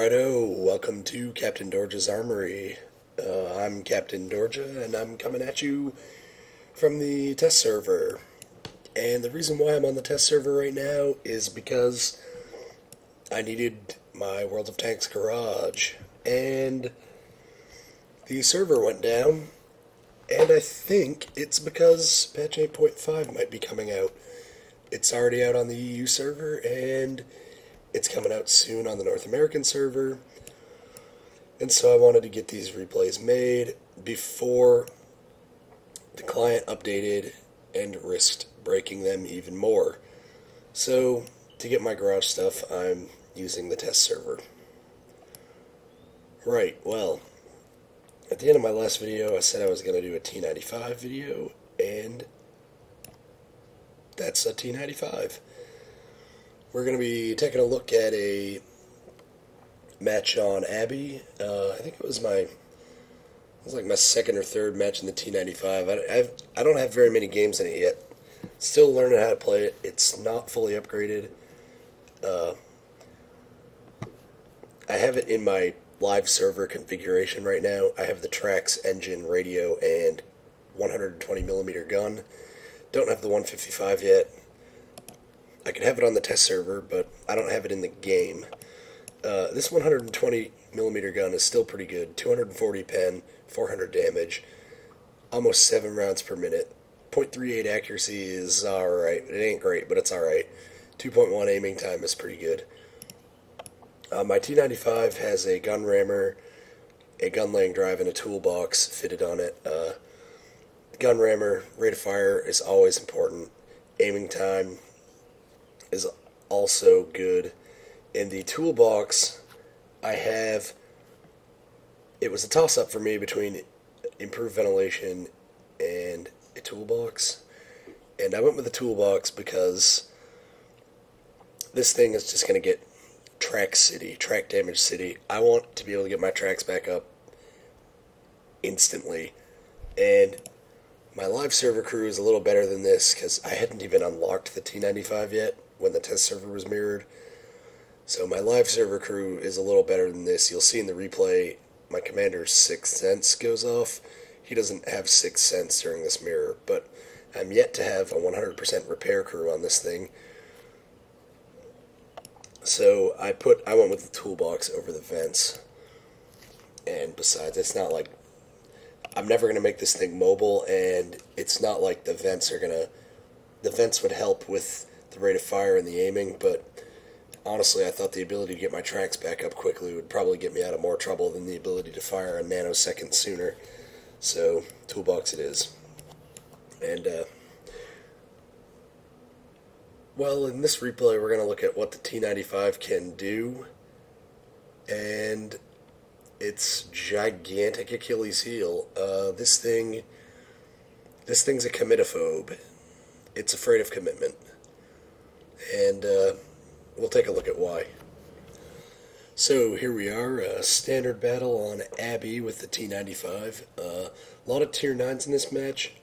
Righto, welcome to Captain Dorja's Armory. I'm Captain Dorja, and I'm coming at you from the test server. And the reason why I'm on the test server right now is because I needed my World of Tanks garage. And the server went down, and I think it's because patch 8.5 might be coming out. It's already out on the EU server, and it's coming out soon on the North American server, and so I wanted to get these replays made before the client updated and risked breaking them even more. So, to get my garage stuff, I'm using the test server. Right, well, at the end of my last video, I said I was going to do a T95 video, and that's a T95. We're going to be taking a look at a match on Abbey. I think it was like my second or third match in the T95. I don't have very many games in it yet. Still learning how to play it. It's not fully upgraded. I have it in my live server configuration right now. I have the Trax engine, radio, and 120mm gun. Don't have the 155 yet. I can have it on the test server, but I don't have it in the game. This 120mm gun is still pretty good. 240 pen, 400 damage, almost 7 rounds per minute. .38 accuracy is alright. It ain't great, but it's alright. 2.1 aiming time is pretty good. My T95 has a gun rammer, a gun laying drive, and a toolbox fitted on it. Gun rammer, rate of fire is always important. Aiming time is also good. In the toolbox, it was a toss-up for me between improved ventilation and a toolbox, and I went with the toolbox because this thing is just going to get track damage city. I want to be able to get my tracks back up instantly, and my live server crew is a little better than this because I hadn't even unlocked the T95 yet when the test server was mirrored. So my live server crew is a little better than this. You'll see in the replay, my commander's Sixth Sense goes off. He doesn't have Sixth Sense during this mirror, but I'm yet to have a 100% repair crew on this thing. So I went with the toolbox over the vents. And besides, it's not like I'm never going to make this thing mobile, and it's not like the vents would help with the rate of fire and the aiming, but honestly, I thought the ability to get my tracks back up quickly would probably get me out of more trouble than the ability to fire a nanosecond sooner. So, toolbox it is. And, well, in this replay, we're going to look at what the T95 can do, and its gigantic Achilles heel. This thing's a committophobe. It's afraid of commitment. And we'll take a look at why. So here we are, a standard battle on Abbey with the T95. A lot of tier 9s in this match.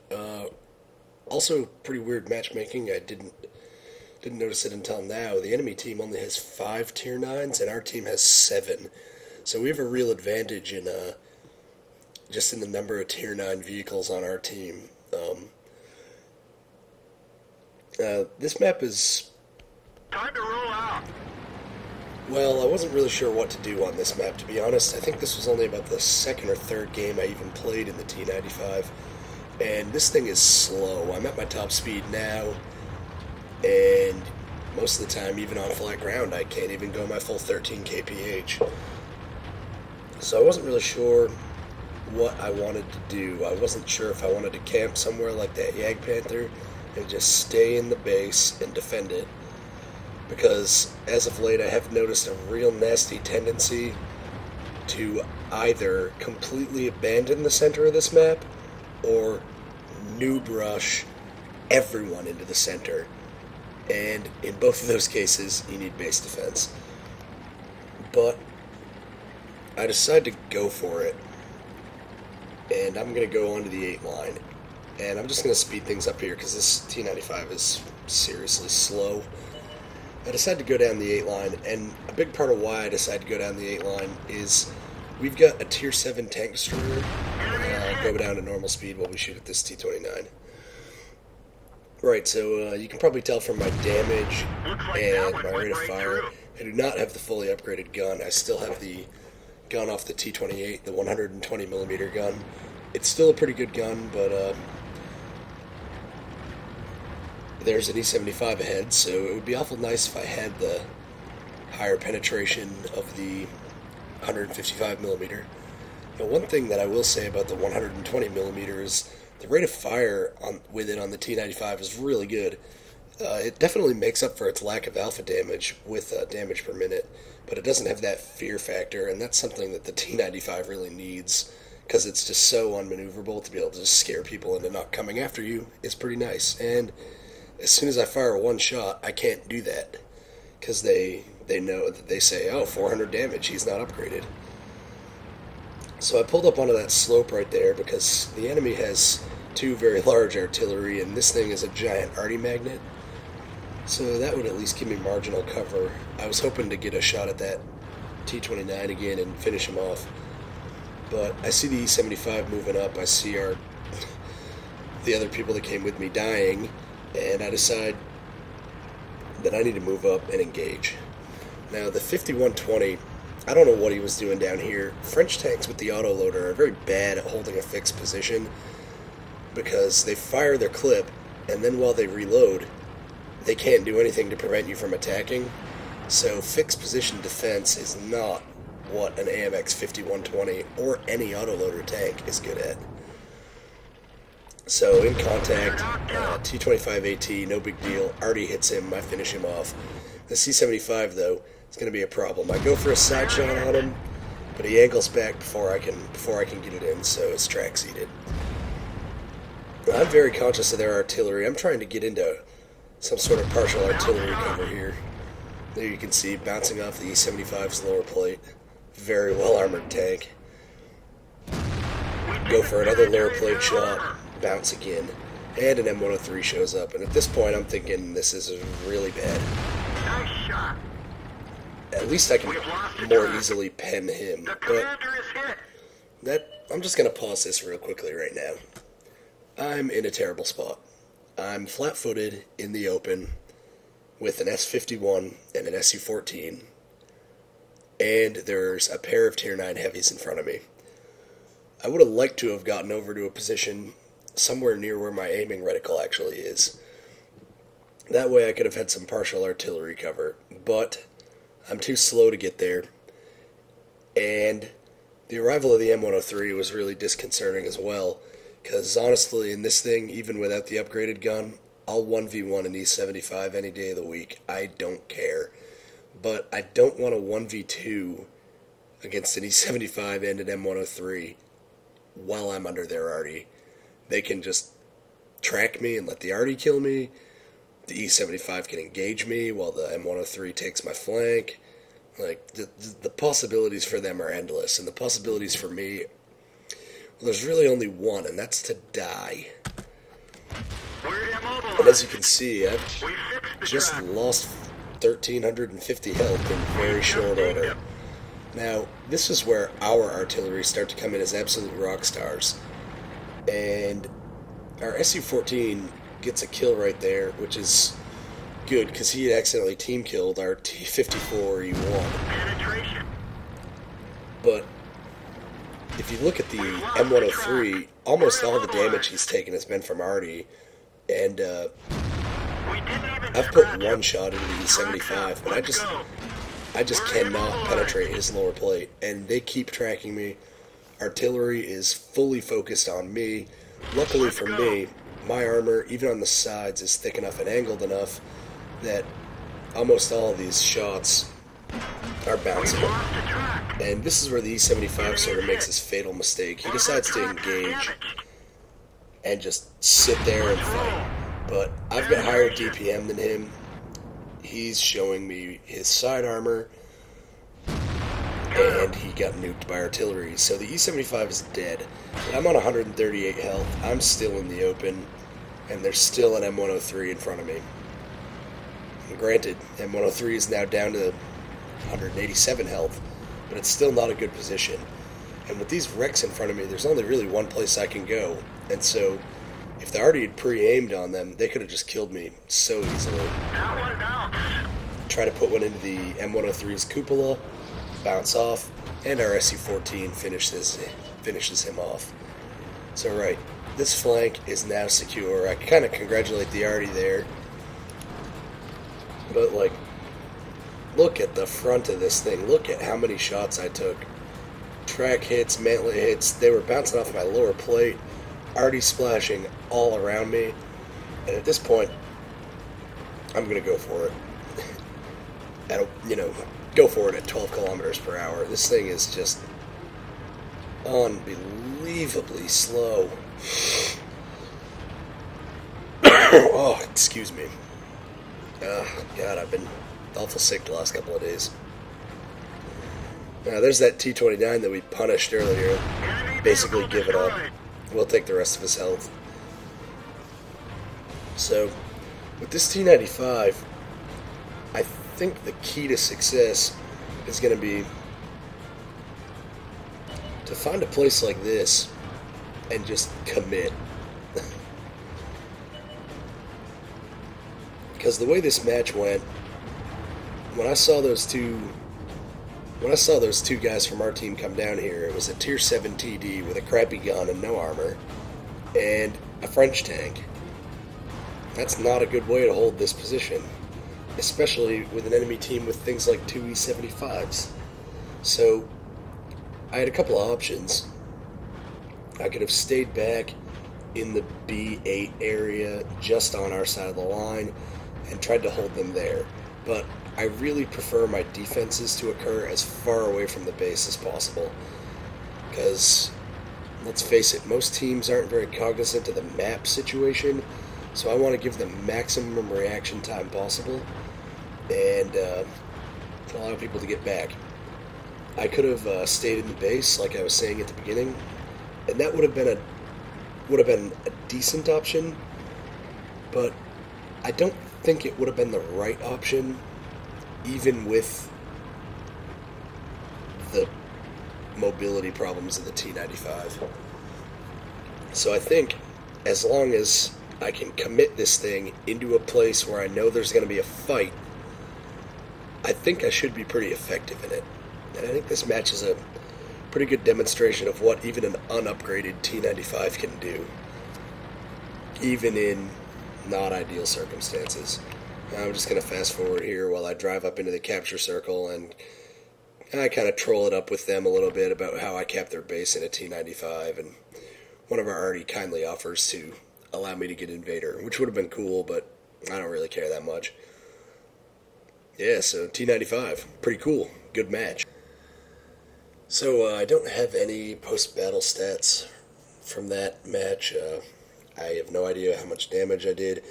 Also pretty weird matchmaking. I didn't notice it until now. The enemy team only has 5 tier 9s, and our team has 7. So we have a real advantage in just in the number of tier 9 vehicles on our team. This map is... Time to roll out. Well, I wasn't really sure what to do on this map, to be honest. I think this was only about the second or third game I even played in the T95. And this thing is slow. I'm at my top speed now, and most of the time, even on flat ground, I can't even go my full 13 kph. So I wasn't really sure what I wanted to do. I wasn't sure if I wanted to camp somewhere like that Jagdpanther and just stay in the base and defend it, because as of late I have noticed a real nasty tendency to either completely abandon the center of this map or noob rush everyone into the center, and in both of those cases you need base defense. But I decided to go for it, and I'm going to go onto the 8 line, and I'm just going to speed things up here because this T95 is seriously slow. I decided to go down the 8 line, and a big part of why I decided to go down the 8 line is we've got a Tier 7 tank destroyer. I'll go down at normal speed while we shoot at this T-29. Right, so you can probably tell from my damage and my rate of fire, I do not have the fully upgraded gun. I still have the gun off the T-28, the 120 millimeter gun. It's still a pretty good gun, but there's an E75 ahead, so it would be awful nice if I had the higher penetration of the 155 millimeter. Now, one thing that I will say about the 120 millimeter is the rate of fire with it on the T95 is really good. It definitely makes up for its lack of alpha damage with damage per minute, but it doesn't have that fear factor, and that's something that the T95 really needs, because it's just so unmaneuverable. To be able to just scare people into not coming after you is pretty nice. And as soon as I fire one shot, I can't do that, because they know that they say, oh, 400 damage, he's not upgraded. So I pulled up onto that slope right there because the enemy has 2 very large artillery, and this thing is a giant arty magnet. So that would at least give me marginal cover. I was hoping to get a shot at that T-29 again and finish him off. But I see the E-75 moving up. I see the other people that came with me dying, and I decide that I need to move up and engage. Now, the 5120, I don't know what he was doing down here. French tanks with the autoloader are very bad at holding a fixed position because they fire their clip, and then while they reload, they can't do anything to prevent you from attacking. So fixed position defense is not what an AMX 5120 or any autoloader tank is good at. So in contact, T95 AT, no big deal. Arty hits him, I finish him off. The C75 though, it's going to be a problem. I go for a side shot on him, but he angles back before I can get it in, so it's track seated. I'm very conscious of their artillery. I'm trying to get into some sort of partial artillery cover here. There you can see bouncing off the E-75's lower plate. Very well armored tank. Go for another lower plate shot, bounce again, and an M103 shows up. And at this point, I'm thinking this is really bad. Nice shot. At least I can more easily pen him. The But commander is hit. I'm just going to pause this real quickly right now. I'm in a terrible spot. I'm flat-footed in the open with an S51 and an SU-14, and there's a pair of Tier 9 heavies in front of me. I would have liked to have gotten over to a position somewhere near where my aiming reticle actually is. That way I could have had some partial artillery cover, but I'm too slow to get there, and the arrival of the M103 was really disconcerting as well, because honestly, in this thing, even without the upgraded gun, I'll 1v1 an E75 any day of the week. I don't care. But I don't want to 1v2 against an E75 and an M103 while I'm under their arty. They can just track me and let the arty kill me. The E75 can engage me while the M103 takes my flank. Like, the possibilities for them are endless, and the possibilities for me, well, there's really only one, and that's to die. And as you can see, I've just lost 1,350 health in very short order. Now, this is where our artillery start to come in as absolute rock stars. And our SU-14 gets a kill right there, which is good, because he had accidentally team killed our T-54 E1. But if you look at the M103, almost all the damage he's taken has been from arty, and I've put one shot into the E75, but I just cannot penetrate his lower plate, and they keep tracking me. Artillery is fully focused on me. Luckily for me, my armor, even on the sides, is thick enough and angled enough that almost all of these shots are bouncing. And this is where the E75 sort of makes his fatal mistake. He decides to engage and just sit there and fight. But I've got higher DPM than him. He's showing me his side armor, and he got nuked by artillery. So the E75 is dead. I'm on 138 health. I'm still in the open, and there's still an M103 in front of me. Granted, M103 is now down to 187 health, but it's still not a good position. And with these wrecks in front of me, there's only really one place I can go. And so, if they already had pre-aimed on them, they could have just killed me so easily. Try to put one into the M103's cupola, bounce off, and our SU-14 finishes him off. So right, this flank is now secure. I kind of congratulate the arty there. But like, look at the front of this thing. Look at how many shots I took. Track hits, mantlet hits, they were bouncing off my lower plate, already splashing all around me. And at this point, I'm going to go for it. Go for it at 12 kilometers per hour. This thing is just unbelievably slow. Oh, excuse me. God, I've been awful sick the last couple of days. Now, there's that T95 that we punished earlier. Basically, give it up. We'll take the rest of his health. So, with this T95, I think the key to success is going to be to find a place like this and just commit. Because the way this match went, when I saw those two guys from our team come down here, it was a tier 7 TD with a crappy gun and no armor, and a French tank. That's not a good way to hold this position, especially with an enemy team with things like 2 E75s. So, I had a couple of options. I could have stayed back in the B8 area, just on our side of the line, and tried to hold them there. But I really prefer my defenses to occur as far away from the base as possible. Because, let's face it, most teams aren't very cognizant of the map situation, so I want to give them maximum reaction time possible, and allow people to get back. I could have stayed in the base, like I was saying at the beginning, and that would have been a decent option, but I don't think it would have been the right option, even with the mobility problems of the T95. So I think as long as I can commit this thing into a place where I know there's going to be a fight, I think I should be pretty effective in it. And I think this match is a pretty good demonstration of what even an unupgraded T95 can do, even in not ideal circumstances. I'm just going to fast forward here while I drive up into the capture circle, and I kind of troll it up with them a little bit about how I capped their base in a T95, and one of our already kindly offers to allow me to get Invader, which would have been cool, but I don't really care that much. Yeah, so T95, pretty cool, good match. So I don't have any post-battle stats from that match. I have no idea how much damage I did.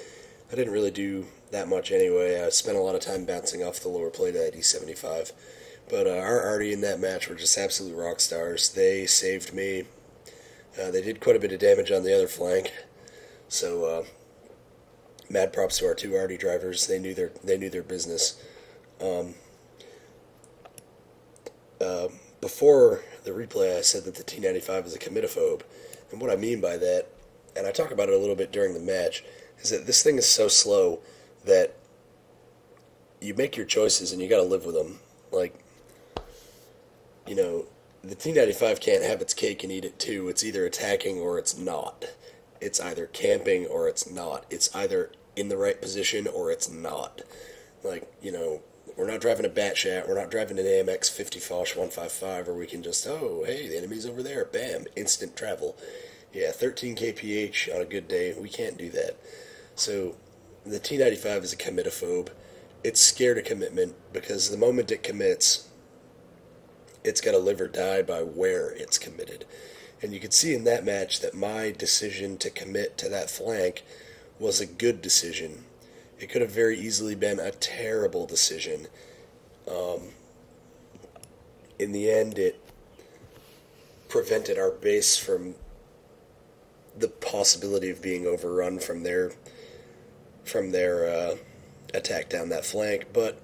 I didn't really do that much anyway. I spent a lot of time bouncing off the lower plate of that E75. But our arty in that match were just absolute rock stars. They saved me. They did quite a bit of damage on the other flank. So mad props to our two arty drivers. They knew their business. Before the replay, I said that the T95 is a committophobe. And what I mean by that, and I talk about it a little bit during the match, is that this thing is so slow that you make your choices and you gotta live with them. Like, you know, the T95 can't have its cake and eat it too. It's either attacking or it's not. It's either camping or it's not. It's either in the right position or it's not. Like, you know, we're not driving a Batchat, we're not driving an AMX 50 Foch 155 where we can just, oh, hey, the enemy's over there, bam, instant travel. Yeah, 13 kph on a good day, we can't do that. So, the T95 is a committophobe. It's scared of commitment because the moment it commits, it's got to live or die by where it's committed. And you could see in that match that my decision to commit to that flank was a good decision. It could have very easily been a terrible decision. In the end, it prevented our base from the possibility of being overrun from their attack down that flank, but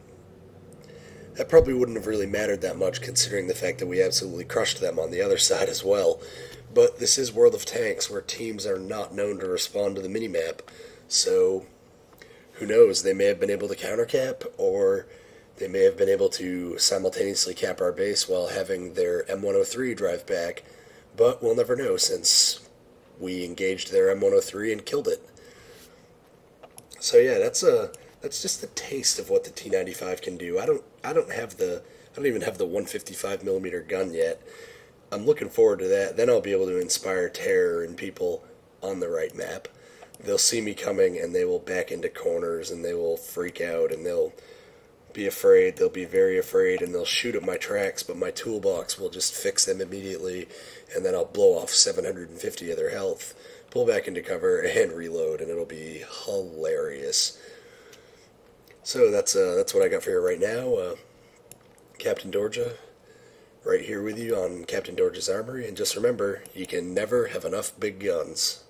that probably wouldn't have really mattered that much considering the fact that we absolutely crushed them on the other side as well. But this is World of Tanks, where teams are not known to respond to the minimap, so who knows, they may have been able to countercap, or they may have been able to simultaneously cap our base while having their M103 drive back, but we'll never know since we engaged their M103 and killed it. So yeah, that's just a taste of what the T95 can do. I don't even have the 155 millimeter gun yet. I'm looking forward to that. Then I'll be able to inspire terror in people on the right map. They'll see me coming and they will back into corners and they will freak out and they'll be afraid. They'll be very afraid and they'll shoot at my tracks, but my toolbox will just fix them immediately, and then I'll blow off 750 of their health, pull back into cover, and reload, and it'll be hilarious. So that's what I got for you right now. Captain Dorja, right here with you on Captain Dorja's Armory, and just remember, you can never have enough big guns.